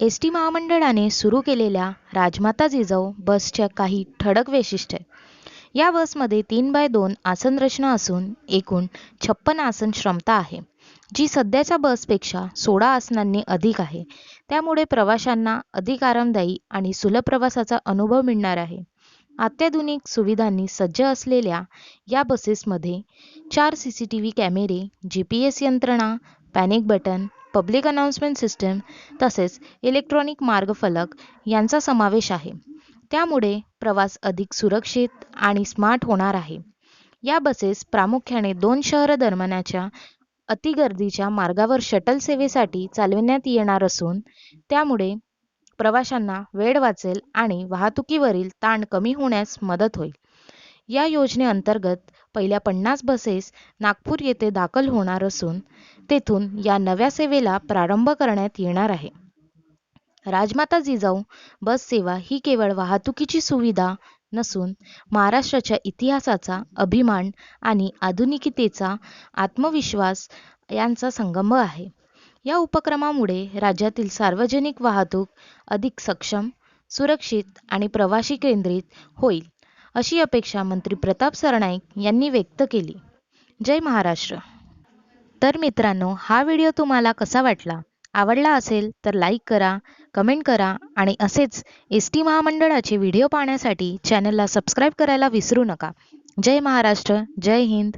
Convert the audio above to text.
S T महामंडळाने सुरू केलेल्या राजमाता जिजाऊ बसच्या काही ठळक वैशिष्ट्ये. या बसमध्ये 3x2 आसन रचना असून एकूण 56 आसन क्षमता आहे, जी सध्याच्या बसपेक्षा 16 आसनांनी अधिक आहे. त्यामुळे प्रवाशांना अधिक आरामदायी आणि सुलभ प्रवासाचा अनुभव मिळणार आहे. अत्याधुनिक सुविधांनी सज्ज असलेल्या या बसेसमध्ये 4 CCTV कॅमेरे, GPS यंत्रणा, panic button, public announcement system तसेच इलेक्ट्रॉनिक मार्गफलक यांचा समावेश आहे. त्यामुळे प्रवास अधिक सुरक्षित आणि स्मार्ट होणार आहे. या बसेस प्रामुख्याने 2 शहर दरम्यानच्या अतिगर्दीच्या मार्गावर शटल सेवेसाठी चालविण्यात येणार असून त्यामुळे प्रवाशांना वेळ वाचेल आणि वाहतुकीवरील ताण कमी होण्यास मदत होईल. या योजनेअंतर्गत पहिल्या 50 बसेस नागपूर येथे दाखल होणार असून तेथून या नव्या सेवेला प्रारंभ करण्यात येणार आहे. राजमाता जिजाऊ बस सेवा ही केवळ वाहतुकीची सुविधा नसून महाराष्ट्राच्या इतिहासाचा अभिमान आणि आधुनिकतेचा आत्मविश्वास यांचा संगम आहे. या उपक्रमामुळे राज्यातील सार्वजनिक वाहतूक अधिक सक्षम, सुरक्षित आणि प्रवासी केंद्रित होईल, अशी अपेक्षा मंत्री प्रताप सरनाईक यांनी व्यक्त केली. जय महाराष्ट्र. तर मित्रांनो, हा व्हिडिओ तुम्हाला कसा वाटला? आवडला असेल तर लाईक करा, कमेंट करा आणि असेच एस.टी. महामंडळाचे व्हिडिओ पाहण्यासाठी चॅनलला सबस्क्राईब करायला विसरू नका. जय महाराष्ट्र, जय हिंद.